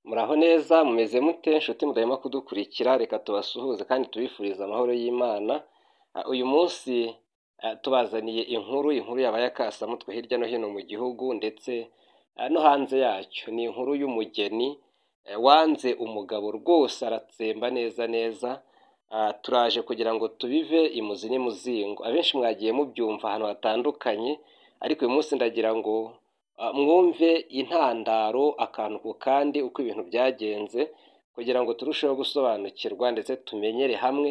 Muraho neza mumeze mute nshuti mudahema kudukurikira, reka tubasuhuze kandi tubifurize amahoro y'Imana. Uyu munsi tubazaniye inkuru yabaye akasamutwe hirya no hino mu gihugu ndetse no hanze yacyo. Ni inkuru y'umugeni wanze umugabo rwose aratsemba neza neza. Turaje kugira ngo tubive imuzi n'imuzingo. Abenshi mwagiye mubyumva ahantu hatandukanye, ariko uyu munsi ndagira ngo mwumve intandaro akantu ku kandi uko ibintu byagenze, kugira ngo turusheho gusobanukirwa ndetse tumenyere hamwe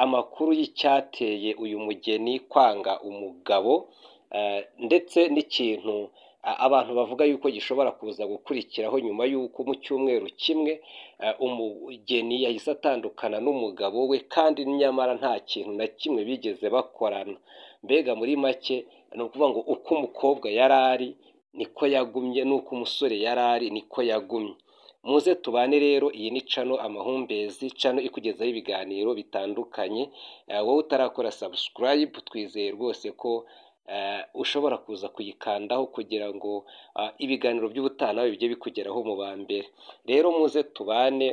amakuru y'icyateye uyu mugeni kwanga umugabo, ndetse n'ikintu abantu bavuga yuko gishobora kuza gukurikiraho nyuma y'uko mu cyumweru kimwe umugeni yahise atandukana n'umugabo we, kandi nyamara nta kintu na kimwe bigeze bakorana. Mbega muri make ni ukuvuga ngo uko umukobwa yari ari niko yagumye, n'uko umusore yari ari niko yagumye. Muze tubane rero, iyi ni cano Amahumbezi, cano ikugezaho ibiganiro bitandukanye. Wowe utarakora subscribe, twizeye rwose ko ushobora kuza kuyikandaho kugira ngo ibiganiro by'ubutaha nawe bijye bikugeraho mu ba mbere. Rero muze tubane,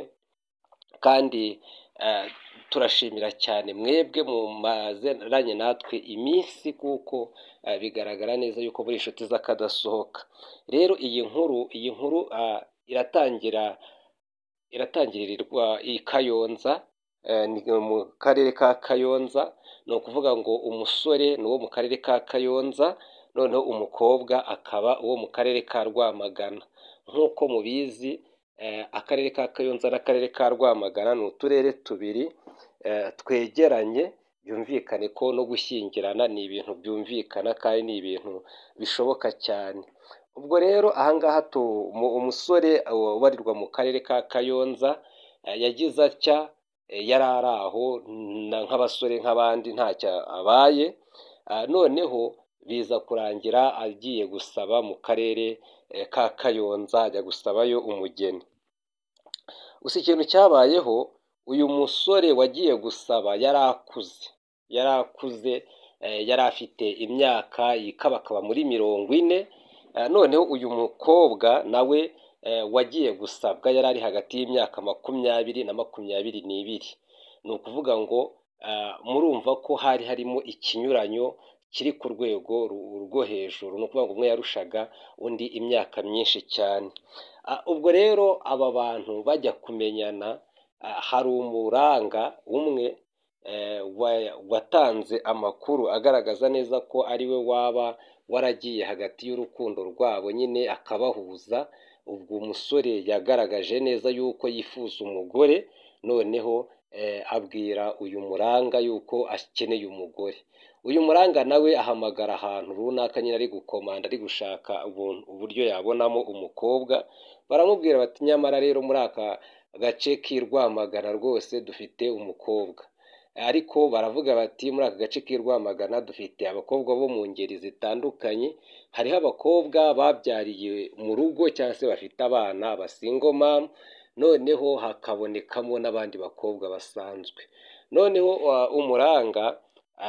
kandi turashimira cyane mwebwe mumazeranye natwe iminsi, kuko bigaragara neza yuko muri inshuti z'akadasohoka. Rero iyi nkuru iratangiririrwa i Kayonza, ni mu karere ka Kayonza. Ni ukuvuga ngo umusore ni uwo mu karere ka Kayonza, noneho umukobwa akaba uwo mu karere ka Rwamagana. Nk'uko mubizi, akarere ka Kayonza n'akarere ka Rwamagana ni uturere tubiri twegeranye. Byumvikane ko no gushyingirana ni ibintu byumvikana kandi ni ibintu bishoboka cyane. Ubwo rero ahangaha umusore ubarirwa mu karere ka Kayonza yagize atya, yari ari aho nk'abasore nk'abandi ntacyo abaye, noneho biza kurangira agiye gusaba mu karere ka Kayonza, ajya gusabayo umugeni. Gusa ikintu cyabayeho, uyu musore wagiye gusaba yari akuze, yari afite imyaka ikabakaba muri 40. Noneho uyu mukobwa nawe wagiye gusabwa yari ari hagati y'imyaka 20 na 22. Ni ukuvuga ngo murumva ko hari harimo ikinyuranyo kiri ku rwego rwo hejuru. Ni ukuvuga ngo umwe yarushaga undi imyaka myinshi cyane. Ubwo rero aba bantu bajya kumenyana, hari umuranga umwe watanze amakuru agaragaza neza ko ari we waba waragiye hagati y'urukundo rwabo, nyine akabahuza. Ubwo umusore yagaragaje neza yuko yifuza umugore, noneho abwira uyu muranga yuko akeneye umugore. Uyu muranga nawe ahamagara ahantu runaka, nyine ari gukomanda, ari gushaka uburyo yabonamo umukobwa. Baramubwira bati nyamara rero muri aka gace k'i Rwamagana rwose dufite umukobwa. Ariko baravuga bati muri aka gace k'i Rwamagana dufite abakobwa bo mu ngeri zitandukanye. Hariho abakobwa babyariye mu rugo cyangwa se bafite abana single mom, noneho hakabonekamo n'abandi bakobwa basanzwe. Noneho umuranga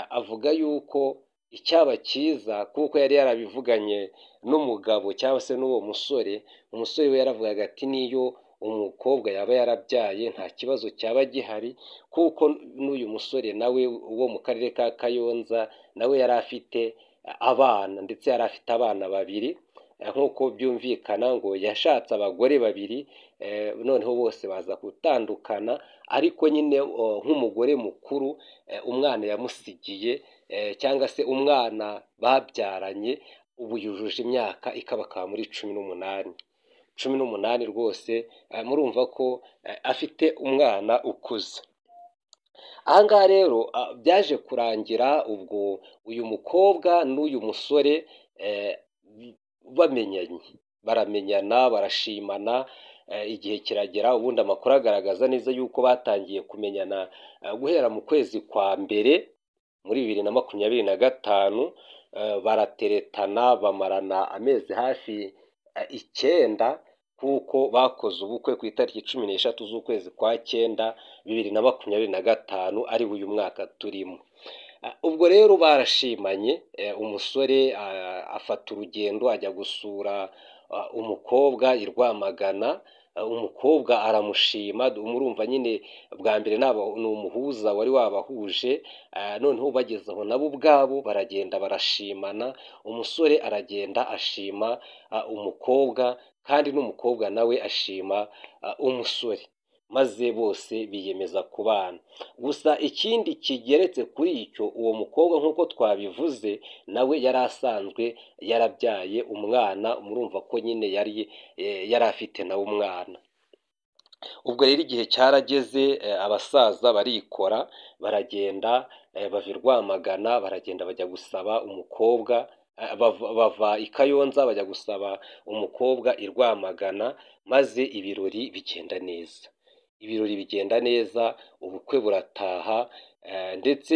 avuga yuko icyaba cyiza, kuko yari yarabivuganye n'umugabo cyangwa se n'uwo musore. Umusore we yaravugaga ati niyo umukobwa yaba yarabyaye nta kibazo cyaba gihari, kuko n'uyu musore nawe wo mu karere ka Kayonza nawe yari afite abana, ndetse yari afite abana 2. Nk'uko byumvikana ngo yashatse abagore 2, noneho bose baza gutandukana. Ariko nyine nk'umugore mukuru, umwana yamusigiye cyangwa se umwana babyaranye ubu yujuje imyaka ikabakaba muri 18 rwose. Murumva ko afite umwana ukuze. Ahangaha rero byaje kurangira ubwo uyu mukobwa n'uyu musore baramenyana, barashimana. Igihe kiragera, ubundi amakuru agaragaza neza yuko batangiye kumenyana guhera mu kwezi kwa mbere muri 2025. Barateretana, bamarana amezi hafi 9, kuko bakoze ubukwe ku itariki 13 z'ukwezi kwa 9 2025, ari uyu mwaka turimo. Ubwo rero barashimanye, umusore afata urugendo ajya gusura umukobwa i Rwamagana, umukobwa aramushima, murumva nyine bwa mbere ni umuhuza wari wabahuje, noneho bageze aho nabo ubwabo baragenda barashimana, umusore aragenda ashima umukobwa kandi n'umukobwa nawe ashima umusore, maze bose biyemeza kubana. Gusa ikindi kigeretse kuri icyo, uwo mukobwa nk'uko twabivuze nawe yari asanzwe yarabyaye umwana, murumva ko nyine yari afite nawe umwana. Ubwo rero igihe cyarageze, abasaza barikora baragenda, bava i Rwamagana baragenda bajya gusaba umukobwa, bava i Kayonza bajya gusaba umukobwa i Rwamagana, maze ibirori bigenda neza. Ibirori bigenda neza, ubukwe burataha, ndetse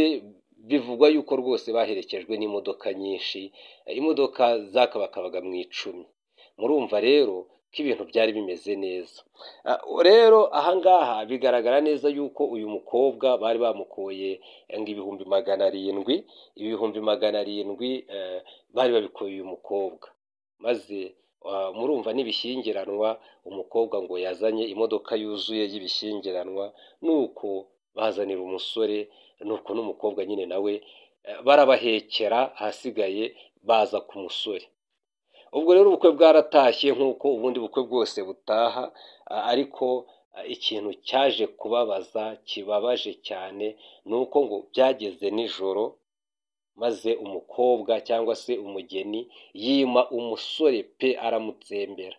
bivugwa yuko rwose baherekejwe n'imodoka nyinshi, imodoka zakabakabaga mu 10. Murumva rero ko ibintu byari bimeze neza. Rero ahangaha bigaragara neza yuko uyu mukobwa bari bamukoye ngo ibihumbi 700, ibihumbi 700 bari babikoye uyu mukobwa, maze murumva n'ibishyingiranwa, umukobwa ngo yazanye imodoka yuzuye y'ibishyingiranwa, nuko bazanira umusore, nuko n'umukobwa nyine nawe barabahekera, ahasigaye baza ku musore. Ubwo rero ubukwe bwaratashye nk'uko ubundi bukwe bwose butaha, ariko ikintu cyaje kubabaza kibabaje cyane ni uko ngo byageze nijoro, maze umukobwa cyangwa se umugeni yima umusore pe, aramutsembera.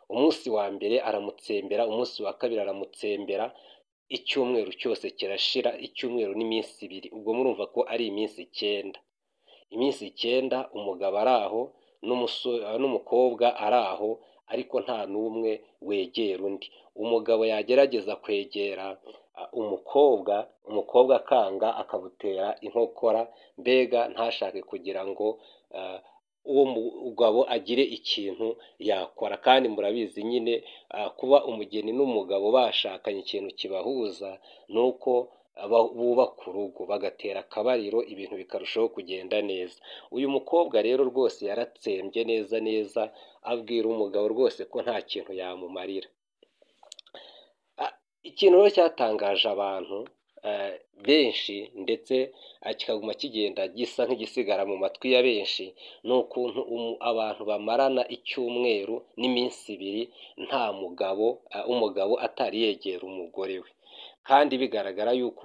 Umunsi wa mbere aramutsembera, umunsi wa kabiri aramutsembera, icyumweru cyose kirashira, icyumweru n'iminsi 2. Ubwo murumva ko ari iminsi 9. Iminsi 9 umugabo ari aho n'umukobwa ari aho, ariko nta n'umwe wegera undi. Umugabo yagerageza kwegera umukobwa akanga, akamutera inkokora, mbega ntashake kugira ngo uwo mugabo agire ikintu yakora. Kandi murabizi nyine kuba umugeni n'umugabo bashakanye, ikintu kibahuza ni uko bubaka urugo, bagatera akabariro, ibintu bikarushaho kugenda neza. Uyu mukobwa rero rwose yaratsembye neza neza, abwira umugabo rwose ko nta kintu yamumarira. Ikintu rero cyatangaje abantu benshi, ndetse kikaguma kigenda gisa nk'igisigara mu matwi ya benshi, ni ukuntu abantu bamarana icyumweru n'iminsi 2 nta umugabo atari yegera umugore we. Kandi bigaragara yuko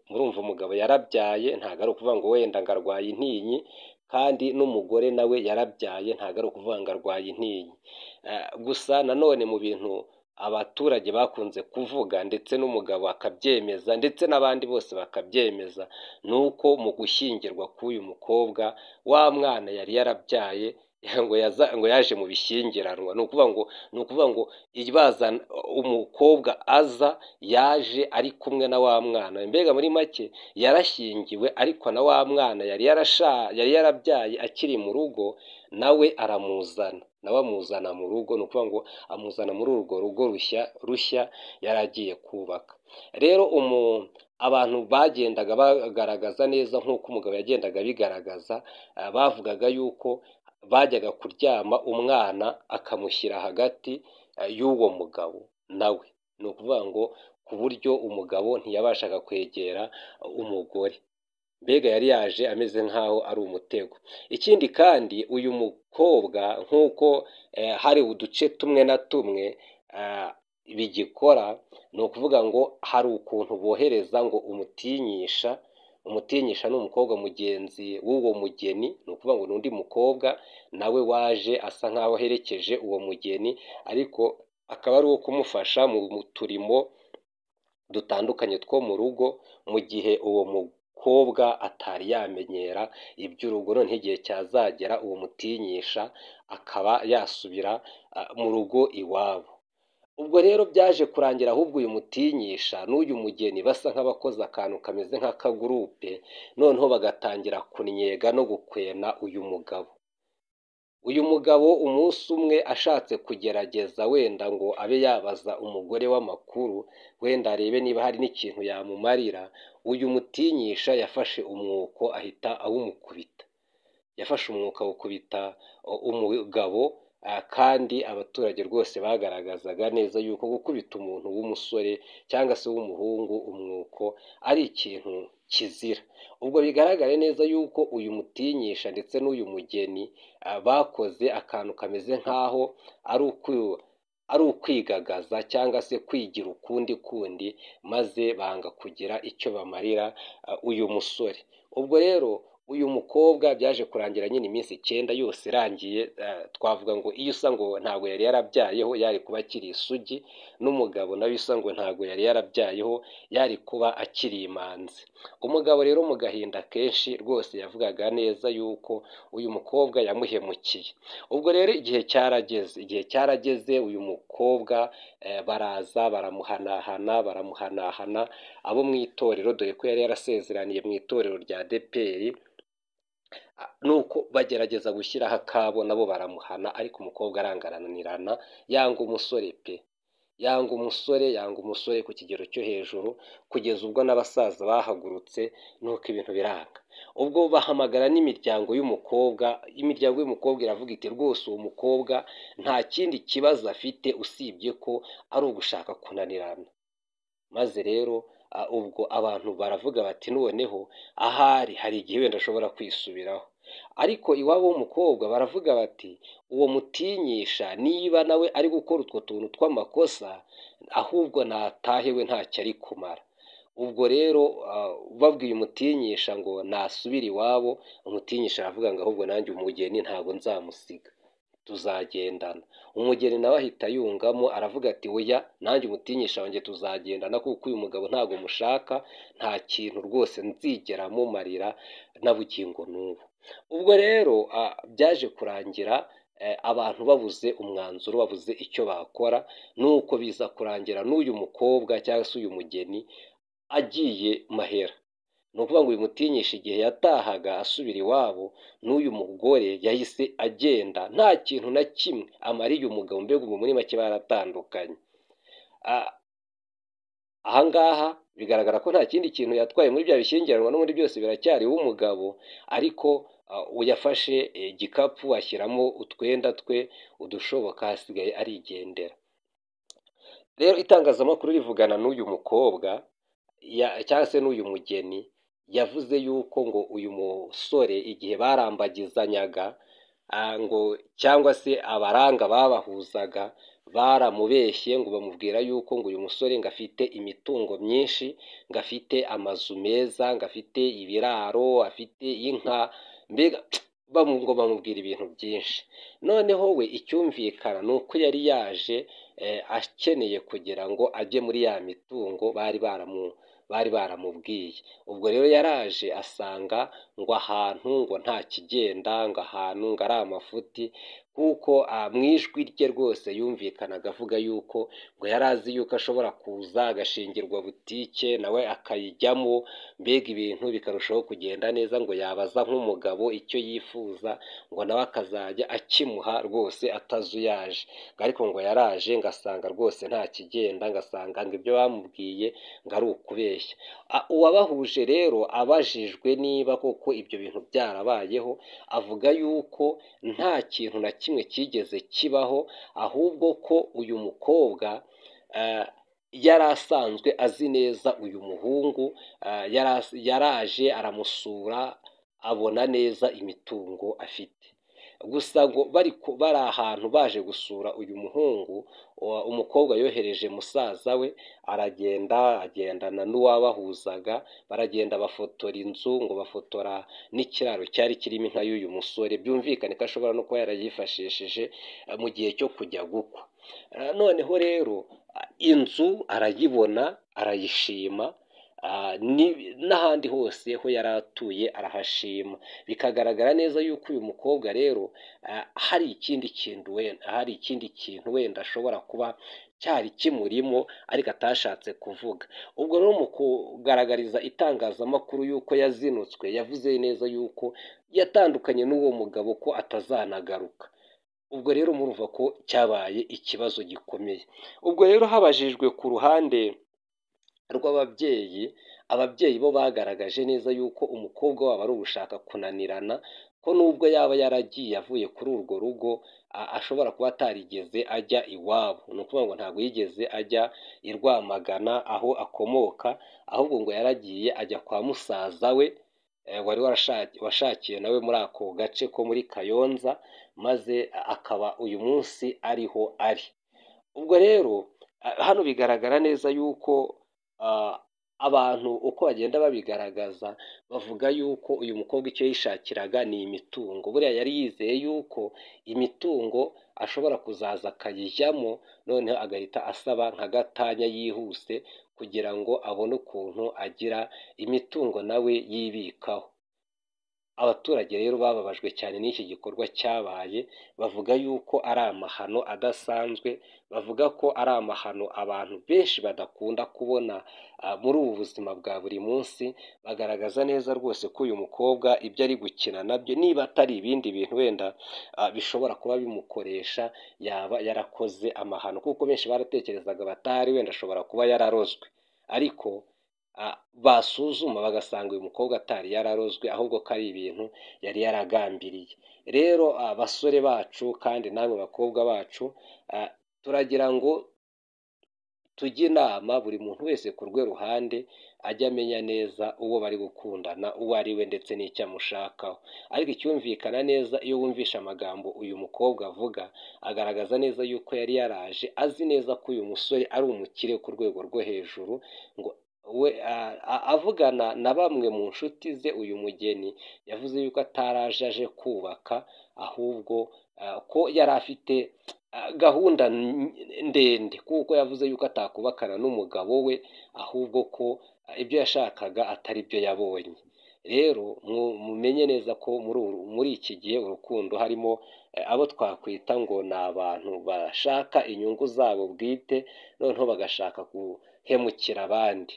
murumva umugabo yarabyaye, ntabwo ari ukuvuga ngo wenda ngo arwaye intinyi, kandi n'umugore nawe yarabyaye, ntabwo ari ukuvuga ngo arwaye intinyi. Gusa nanone mu bintu abaturage bakunze kuvuga, ndetse n'umugabo akabyemeza, ndetse n'abandi bose bakabyemeza, ni uko mu gushyingirwa k'uyu mukobwa, wa mwana yari yarabyaye ngo yaje mu bishyingiranwa. Ni ukuvuga ngo bazana umukobwa aza, yaje ari kumwe na wa mwana, mbega muri make yarashyingiwe, ariko na wa mwana yari yarabyaye akiri mu rugo, nawe amuzana mu rugo. Ni ukuvuga ngo amuzana muri urwo rugo rushya yari agiye kubaka. Rero abantu bagendaga bagaragaza neza, nk'uko umugabo yagendaga abigaragaza, bavugaga yuko bajyaga kuryama, umwana akamushyira hagati y'uwo mugabo nawe. Ni ukuvuga ngo ku buryo umugabo ntiyabashaga kwegera umugore, mbega yari yaje ameze nk'aho ari umutego. Ikindi kandi uyu mukobwa, nk'uko hari uduce tumwe na tumwe bigikora, ni ukuvuga ngo hari ukuntu bohereza ngo umutinyisha ni umukobwa mugenzi w'uwo mugeni, ni ukuvuga ngo n'undi mukobwa nawe waje asa nk'aho aherekeje uwo mugeni, ariko akaba ari uwo kumufasha mu turimo dutandukanye two mu rugo, mu gihe uwo mukobwa atari yamenyera iby'urugo. None igihe cyazagera uwo mutinyisha akaba yasubira mu rugo iwabo. Ubwo rero byaje kurangira ahubwo uyu mutinyisha n'uyu mugeni basa nk'abakoze akantu kameze nk'akagurupe, noneho bagatangira kunnyega no gukwena uyu mugabo. Uyu mugabo umunsi umwe ashatse kugerageza wenda ngo abe yabaza umugore w'amakuru, wenda arebe niba hari n'ikintu yamumarira, uyu mutinyisha yafashe umwuko ahita awumukubita. Yafashe umwuka awukubita umugabo, kandi abaturage rwose bagaragazaga neza yuko gukubita umuntu w'umusore cyangwa se w'umuhungu umwuko ari ikintu kizira. Ubwo bigaragare neza yuko uyu mutinyisha ndetse n'uyu mugeni bakoze akantu kameze nk'aho ari ukwigagaza cyangwa se kwigira ukundi kundi, maze banga kugira icyo bamarira uyu musore. Ubwo rero uyu mukobwa byaje kurangira nyine iminsi 9 yose irangiye, twavuga ngo iyo usa ngo ntabwo yari yarabyayeho yari kuba akiri isugi, n'umugabo nawe usa ngo ntabwo yari yarabyayeho yari kuba akiri imanzi. Umugabo rero mu gahinda kenshi rwose yavugaga neza yuko uyu mukobwa yamuhemukiye. Ubwo rero igihe cyarageze uyu mukobwa baraza baramuhanahana abo mu itorero, dore ko yari yarasezeraniye mu itorero rya ADEPR, nuko bagerageza gushyiraho akabo nabo baramuhana, ariko umukobwa arangaranirana, yanga umusore pe, yanga umusore ku kigero cyo hejuru, kugeza ubwo n'abasaza bahagurutse nuko ibintu biranga. Ubwo bahamagara n'imiryango y'umukobwa, imiryango y'umukobwa iravuga iti rwose uwo mukobwa nta kindi kibazo afite usibye ko ari ugushaka kunanirana. Maze rero ubwo abantu baravuga bati noneho ahari hari igihe wenda ashobora kwisubiraho, ariko iwabo w'umukobwa baravuga bati uwo mutinyisha niba nawe ari gukora utwo tuntu tw'amakosa, ahubwo natahe we ntacyo ari kumara. Ubwo rero babwiye umutinyisha ngo nasubire iwabo, umutinyisha aravuga ngo ahubwo nanjye umugeni ntabwo nzamusiga, tuzagendana. Umugeni nawe ahita yungamo aravuga ati oya, nanjye umutinyisha wanjye tuzagendana, kuko uyu mugabo ntabwo mushaka, nta kintu rwose nzigera mumarira na bugingo n'ubu. Ubwo rero byaje kurangira abantu babuze umwanzuro, babuze icyo bakora, nuko biza kurangira n'uyu mukobwa cyangwa se uyu mugeni agiye mahera. Ni ukuvuga ngo uyu mutinyisha igihe yatahaga asubira iwabo, n'uyu mugore yahise agenda nta kintu na kimwe amariye umugabo, mbega ubu muri make baratandukanye. Ahangaha bigaragara ko nta kindi kintu yatwaye muri bya bishyingiranwa, no muri byose biracyariho umugabo, ariko yafashe igikapu ashyiramo utwenda twe udushoboka, hasigaye arigendera. Rero itangazamakuru rivugana n'uyu mukobwa cyangwa se n'uyu mugeni, yavuze yuko ngo uyu musore igihe barambagizanyaga ngo cyangwa se abaranga babahuzaga baramubeshye, ngo bamubwira yuko ngo uyu musore ngo afite imitungo myinshi, ngo afite amazu meza, ngo afite ibiraro, afite inka, mbega ngo bamubwira ibintu byinshi. Noneho we icyumvikana ni uko yari yaje akeneye kugira ngo ajye muri ya mitungo bari baramubwiye. Ubwo rero yaraje asanga ngo ahantu ngo nta kigenda, ngo ahantu ngo ari amafuti, kuko mu ijwi rye rwose yumvikanaga avuga yuko ngo yari azi yuko ashobora kuza agashingirwa butike nawe akayijyamo, mbega ibintu bikarushaho kugenda neza, ngo yabaza nk'umugabo icyo yifuza ngo nawe akazajya akimuha rwose atazuyaje. Ariko ngo yaraje ngo asanga rwose nta kigenda, ngo asanga ngo ibyo bamubwiye ngo ari ukubeshya. Uwabahuje rero abajijwe niba koko ibyo bintu byarabayeho, avuga yuko nta kintu na kimwe cyigeze kibaho, ahubwo ko uyu mukobwa yari asanzwe azi neza uyu muhungu, yaraje aramusura abona neza imitungo afite. Gusa ngo bari ahantu baje gusura uyu muhungu, umukobwa yohereje musaza we, agendana n'uwabahuzaga, baragenda bafotora inzu, ngo bafotora n'ikiraro cyari kirimo inka y'uyu musore, byumvikane ko ashobora no kuba yarayifashishije mu gihe cyo kujya gukwa. Noneho rero inzu arayibona arayishima, n'ahandi hose ho yari atuye arahashima. Bikagaragara neza yuko uyu mukobwa rero hari ikindi kintu wenda ashobora kuba cyari kimurimo ariko atashatse kuvuga. Ubwo rero mu kugaragariza itangazamakuru yuko yazinutswe, yavuze neza yuko yatandukanye n'uwo mugabo ko atazanagaruka. Ubwo rero murumva ko cyabaye ikibazo gikomeye. Ubwo rero habajijwe ku ruhande rw'ababyeyi, ababyeyi bo bagaragaje neza yuko umukobwa wabo ari ugushaka kunanirana, ko nubwo yaba yaragiye avuye kuri urwo rugo ashobora kuba atarigeze ajya iwabo. Ni ukuvuga ngo ntabwo yigeze ajya i Rwamagana aho akomoka, ahubwo ngo yaragiye ajya kwa musaza we wari washakiye nawe muri ako gace ko muri Kayonza, maze akaba uyu munsi ariho ari. Ubwo rero hano bigaragara neza yuko abantu uko bagenda babigaragaza bavuga yuko uyu mukobwa icyo yishakiraga ni imitungo. Buriya yari yizeye yuko imitungo ashobora kuzaza akayijyamo, noneho agahita asaba nka gatanya yihuse kugira ngo abone ukuntu agira imitungo nawe yibikaho. Abaturage rero bababajwe cyane n'iki gikorwa cyabaye, bavuga yuko ari amahano adasanzwe, bavuga ko ari amahano abantu benshi badakunda kubona muri ubu buzima bwa buri munsi. Bagaragaza neza rwose ko uyu mukobwa ibyo ari gukina nabyo, niba atari ibindi bintu wenda bishobora kuba bimukoresha, yaba yarakoze amahano, kuko benshi baratekerezaga batari wenda ashobora kuba yararozwe, ariko basuzuma bagasanga uyu mukobwa atari yararozwe, ahubwo ko ari ibintu yari yaragambiriye. Rero abasore bacu kandi namwe bakobwa bacu, turagira ngo tujye inama buri muntu wese ku rwe ruhande ajya amenya neza uwo bari gukundana uwo ari we ndetse n'icyo amushakaho. Ariko icyumvikana neza iyo wumvishe amagambo uyu mukobwa avuga, agaragaza neza yuko yari yaraje azi neza ko uyu musore ari umukire ku rwego rwo hejuru, ngo we avugana na bamwe mu nshuti ze, uyu mugeni yavuze yuko ataraje aje kubaka, ahubwo ko yari afite gahunda ndende, kuko yavuze yuko atakubakana n'umugabo we, ahubwo ko ibyo yashakaga atari byo yabonye. Rero mumenye neza ko muri iki gihe urukundo harimo abo twakwita ngo ni abantu bashaka inyungu zabo bwite, noneho bagashaka guhemukira abandi.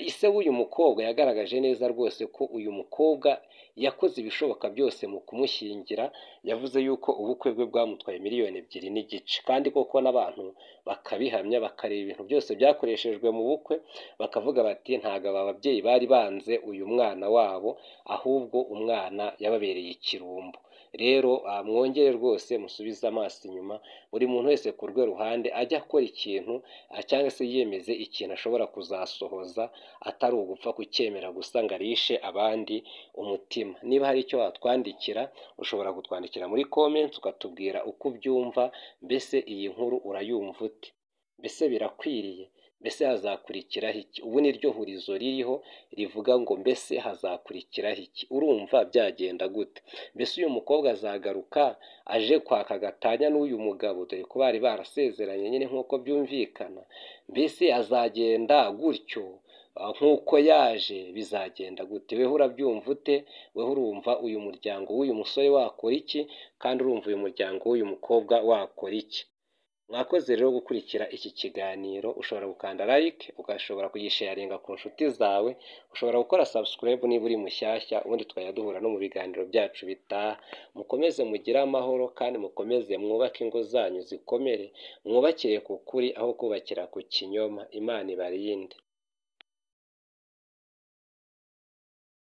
Ise w'uyu mukobwa yagaragaje neza rwose ko uyu mukobwa yakoze ibishoboka byose mu kumushyingira. Yavuze yuko ubukwe bwe bwamutwaye $1,250,000, kandi koko n'abantu bakabihamya, bakareba ibintu byose byakoreshejwe mu bukwe, bakavuga bati ntabwo aba babyeyi bari banze uyu mwana wabo, ahubwo umwana yababereye ikirumbo. Rero mwongere rwose musubize amaso inyuma, buri muntu wese ku rwe ruhande ajya akora ikintu cyangwa se yiyemeze ikintu ashobora kuzasohoza, atari ugupfa kucyemera gusa ngo arishe abandi umutima. Niba hari icyo watwandikira, ushobora kutwandikira muri comments ukatubwira uko ubyumva. Mbese iyi nkuru urayumva ute? Mbese birakwiriye? Mbese hazakurikiraho iki? Ubu ni ryo hurizo ririho rivuga ngo mbese hazakurikiraho iki? Urumva byagenda gute? Mbese uyu mukobwa azagaruka aje kwaka gatanya n'uyu mugabo, dore ko bari barasezeranye nyine nk'uko byumvikana? Mbese azagenda gutyo nk'uko yaje? Bizagenda gute? Weho urabyumva ute? Weho urumva uyu muryango w'uyu musore wakora iki? Kandi urumva uyu muryango w'uyu mukobwa wakora iki? Mwakoze rero gukurikira iki kiganiro. Ushobora gukanda like, ugashobora kugisharinga ku nshuti zawe, ushobora gukora subscribe niba uri mushyashya, ubundi tukajya duhura no mu biganiro byacu bitaha. Mukomeze mugire amahoro kandi mukomeze mwubake ingo zanyu zikomere, mwubakire ku kuri aho kubakira ku kinyoma. Imana ibarinde.